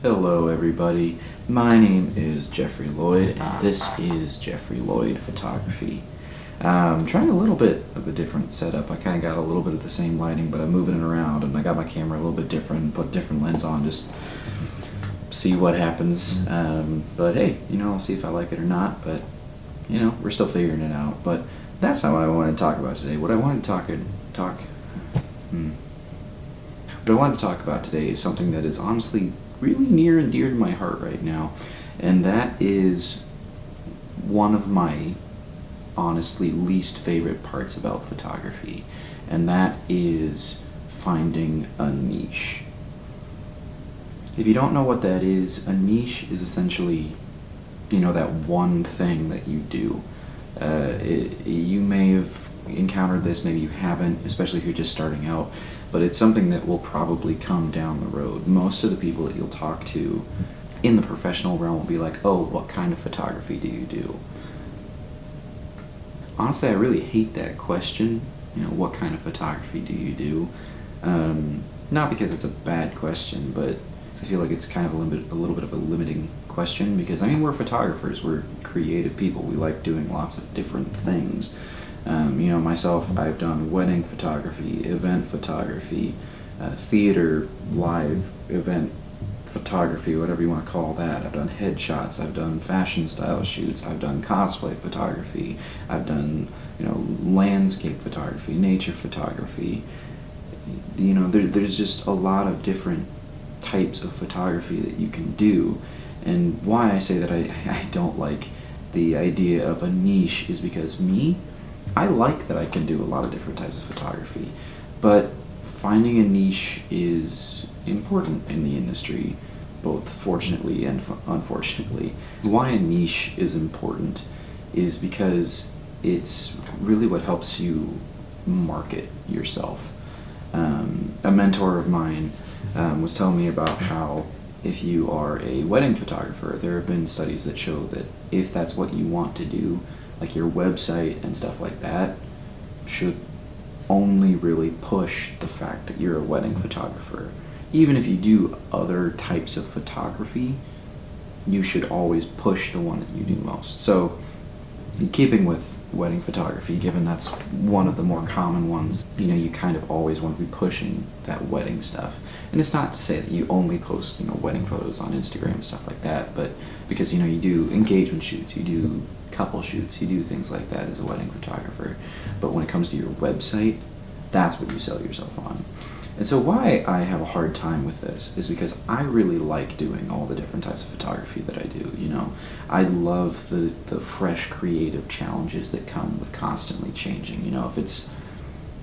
Hello, everybody. My name is Jeffrey Lloyd, and this is Jeffrey Lloyd Photography. Trying a little bit of a different setup. I kind of got a little bit of the same lighting, but I'm moving it around, and I got my camera a little bit different, put a different lens on, just see what happens. But hey, I'll see if I like it or not, but, we're still figuring it out. But that's not what I wanted to talk about today. What I wanted to What I wanted to talk about today is something that is honestly really near and dear to my heart right now, and that is one of my honestly least favorite parts about photography, and that is finding a niche. If you don't know what that is, a niche is essentially, that one thing that you do. You may have encountered this, maybe you haven't, especially if you're just starting out, but it's something that will probably come down the road. Most of the people that you'll talk to in the professional realm will be like, oh, what kind of photography do you do? Honestly, I really hate that question, what kind of photography do you do? Not because it's a bad question, but I feel like it's kind of a little bit of a limiting question, because we're photographers, we're creative people, we like doing lots of different things. Myself, I've done wedding photography, event photography, theater, live event photography, whatever you want to call that. I've done headshots, I've done fashion style shoots, I've done cosplay photography, I've done, landscape photography, nature photography. There's just a lot of different types of photography that you can do. And why I say that I don't like the idea of a niche is because I like that I can do a lot of different types of photography, but finding a niche is important in the industry, both fortunately and unfortunately. Why a niche is important is because it's really what helps you market yourself. A mentor of mine was telling me about how if you are a wedding photographer, there have been studies that show that if that's what you want to do, like your website and stuff like that, should only really push the fact that you're a wedding photographer. Even if you do other types of photography, you should always push the one that you do most. So, in keeping with wedding photography, given that's one of the more common ones, you kind of always want to be pushing that wedding stuff. And it's not to say that you only post, wedding photos on Instagram and stuff like that, but because, you do engagement shoots, you do couple shoots, you do things like that as a wedding photographer. But when it comes to your website, that's what you sell yourself on. And so why I have a hard time with this is because I really like doing all the different types of photography that I do, I love the fresh creative challenges that come with constantly changing.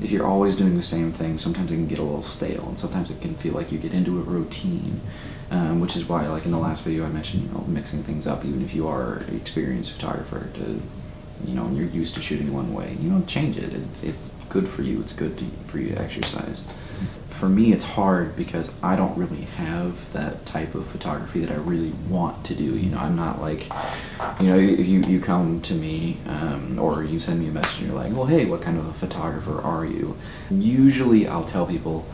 If you're always doing the same thing, sometimes it can get a little stale, and sometimes it can feel like you get into a routine, which is why, like in the last video I mentioned, mixing things up, even if you are an experienced photographer, and you're used to shooting one way, change it. It's good for you. It's good for you to exercise. For me, it's hard because I don't really have that type of photography that I really want to do. I'm not like, if you come to me or you send me a message and you're like, well, hey, what kind of a photographer are you? Usually I'll tell people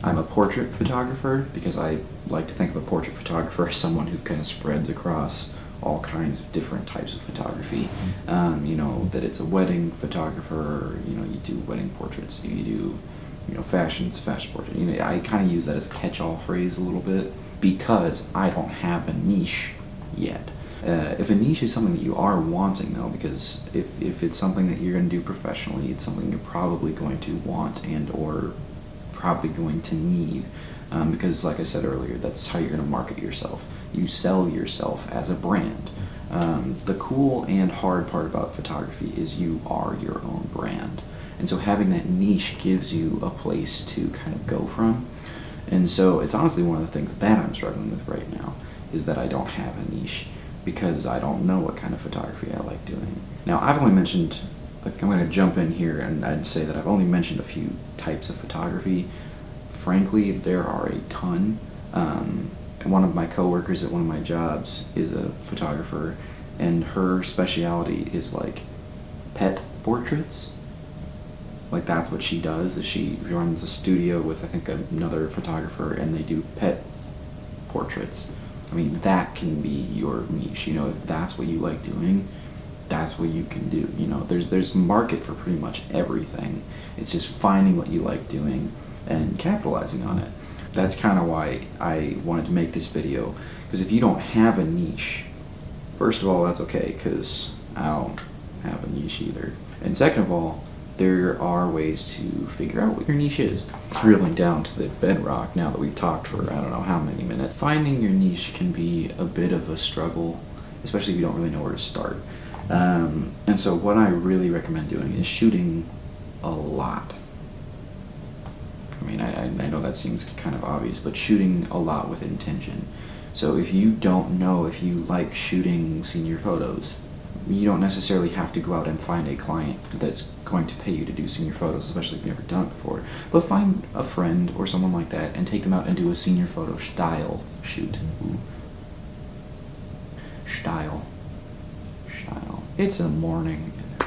I'm a portrait photographer, because I like to think of a portrait photographer as someone who kind of spreads across all kinds of different types of photography. That it's a wedding photographer, you do wedding portraits, you do fashion portrait. I kind of use that as a catch-all phrase a little bit, because I don't have a niche yet. If a niche is something that you are wanting, though, because if it's something that you're going to do professionally, it's something you're probably going to want and or probably going to need, because like I said earlier, that's how you're going to market yourself. You sell yourself as a brand. The cool and hard part about photography is you are your own brand. And so having that niche gives you a place to kind of go from. And so it's honestly one of the things that I'm struggling with right now, is that I don't have a niche, because I don't know what kind of photography I like doing. Now, I've only mentioned, I'm going to jump in here and I'd say that I've only mentioned a few types of photography. Frankly, there are a ton. One of my coworkers at one of my jobs is a photographer, and her specialty is like pet portraits. Like, that's what she does, is she runs a studio with, I think, another photographer, and they do pet portraits. I mean, that can be your niche. You know, if that's what you like doing, that's what you can do. You know, there's market for pretty much everything. It's just finding what you like doing and capitalizing on it. That's kind of why I wanted to make this video, because if you don't have a niche, first of all, that's okay, because I don't have a niche either. And second of all, there are ways to figure out what your niche is. Drilling down to the bedrock, now that we've talked for I don't know how many minutes, finding your niche can be a bit of a struggle, especially if you don't really know where to start. And so what I really recommend doing is shooting a lot. I mean, I know that seems kind of obvious, but shooting a lot with intention. So if you don't know if you like shooting senior photos, you don't necessarily have to go out and find a client that's going to pay you to do senior photos, especially if you've never done it before. But find a friend or someone like that and take them out and do a senior photo style shoot. Ooh. Style. It's a morning. You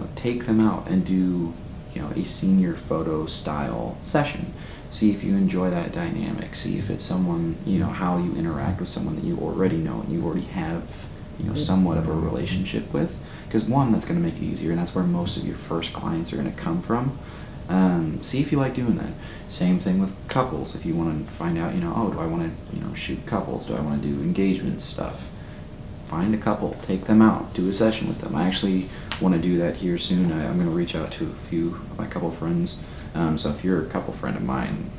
know, take them out and do, you know, a senior photo style session. See if you enjoy that dynamic. See if it's someone, you know, how you interact with someone that you already know and you already have, you know, somewhat of a relationship with. Because one, that's going to make it easier, and that's where most of your first clients are going to come from. See if you like doing that. Same thing with couples. If you want to find out, you know, oh, do I want to, you know, shoot couples? Do I want to do engagement stuff? Find a couple, take them out, do a session with them. I actually want to do that here soon. I'm going to reach out to a few of my couple friends. So if you're a couple friend of mine,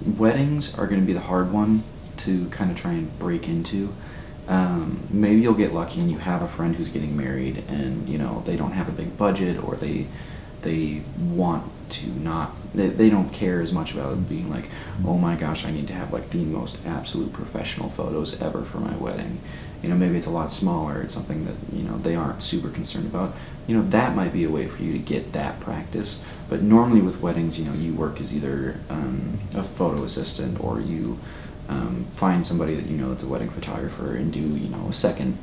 weddings are going to be the hard one to kind of try and break into. Maybe you'll get lucky and you have a friend who's getting married and, you know, they don't have a big budget, or they want to not, they don't care as much about it being like, oh my gosh, I need to have like the most absolute professional photos ever for my wedding. You know, maybe it's a lot smaller, it's something that, you know, they aren't super concerned about. You know, that might be a way for you to get that practice. But normally with weddings, you know, you work as either a photo assistant, or you find somebody that you know that's a wedding photographer and do, you know, a second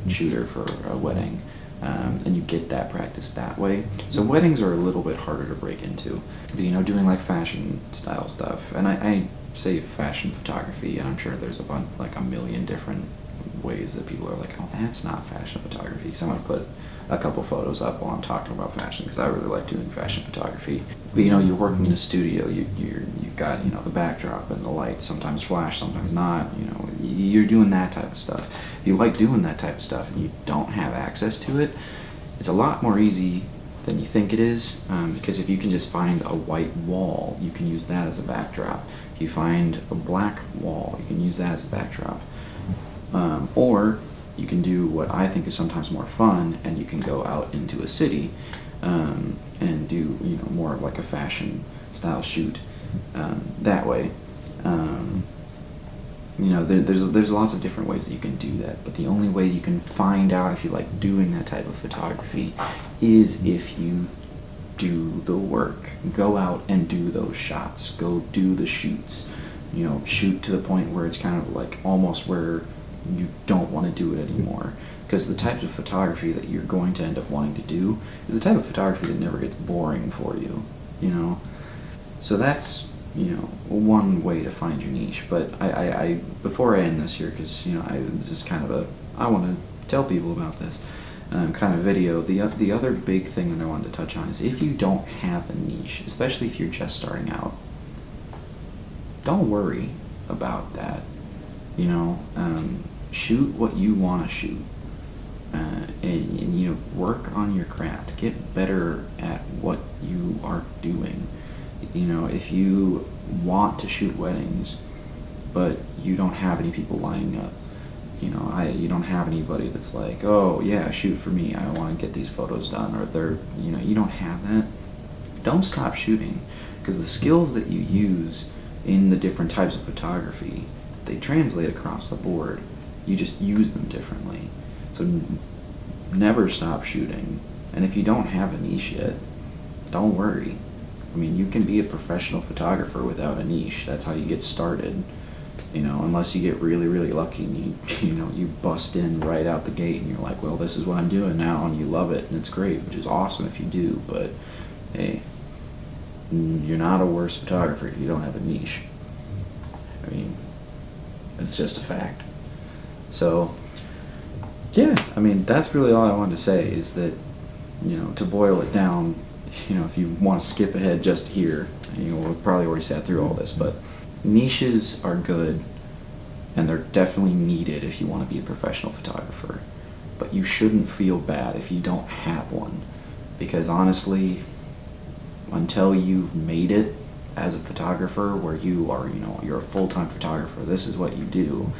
shooter for a wedding. And you get that practice that way. So weddings are a little bit harder to break into. But, you know, doing like fashion style stuff, and I say fashion photography, and I'm sure there's a million different ways that people are like, oh, that's not fashion photography. So I'm going to put a couple photos up while I'm talking about fashion, because I really like doing fashion photography. But, you know, you're working in a studio, you've got, you know, the backdrop and the lights, sometimes flash, sometimes not, you know, you're doing that type of stuff. If you like doing that type of stuff and you don't have access to it, it's a lot more easy than you think it is, because if you can just find a white wall, you can use that as a backdrop. If you find a black wall, you can use that as a backdrop. Or you can do what I think is sometimes more fun, and you can go out into a city and do, you know, more of like a fashion style shoot that way. You know, there's lots of different ways that you can do that, but the only way you can find out if you like doing that type of photography is if you do the work. Go out and do those shots. Go do the shoots. You know, shoot to the point where it's kind of like almost where you don't want to do it anymore. Because the types of photography that you're going to end up wanting to do is the type of photography that never gets boring for you, you know? So that's, you know, one way to find your niche. But I before I end this here, because, you know, this is kind of I want to tell people about this kind of video. The other big thing that I wanted to touch on is if you don't have a niche, especially if you're just starting out, don't worry about that. You know, shoot what you want to shoot, and you know, work on your craft. Get better at what you are doing. You know, if you want to shoot weddings, but you don't have any people lining up, you know, you don't have anybody that's like, oh yeah, shoot for me, I want to get these photos done, or you know, you don't have that. Don't stop shooting, because the skills that you use in the different types of photography, they translate across the board. You just use them differently. So never stop shooting. And if you don't have a niche yet, don't worry. I mean, you can be a professional photographer without a niche. That's how you get started. You know, unless you get really, really lucky and you bust in right out the gate and you're like, well, this is what I'm doing now, and you love it and it's great, which is awesome if you do. But hey, you're not a worse photographer if you don't have a niche. I mean, It's just a fact. So, yeah, I mean, that's really all I wanted to say is that, to boil it down, if you want to skip ahead just here, we've probably already sat through all this, but niches are good and they're definitely needed if you want to be a professional photographer. But you shouldn't feel bad if you don't have one, because honestly, until you've made it as a photographer where you are, you're a full-time photographer, this is what you do,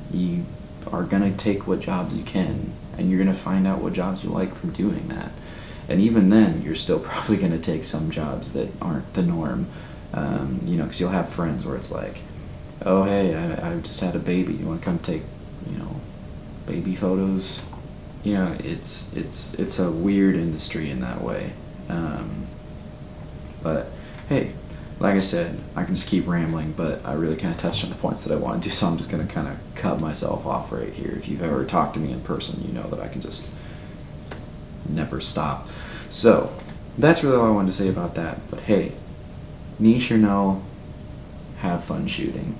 you are going to take what jobs you can, and you're going to find out what jobs you like from doing that. And even then, you're still probably going to take some jobs that aren't the norm, because you'll have friends where it's like, oh, hey, I just had a baby, you want to come take, baby photos? It's a weird industry in that way. But hey, like I said, I can just keep rambling, but I really kind of touched on the points that I wanted to, so I'm just going to kind of cut myself off right here. If you've ever talked to me in person, you know that I can just never stop. So, that's really all I wanted to say about that. But hey, niche or no, have fun shooting.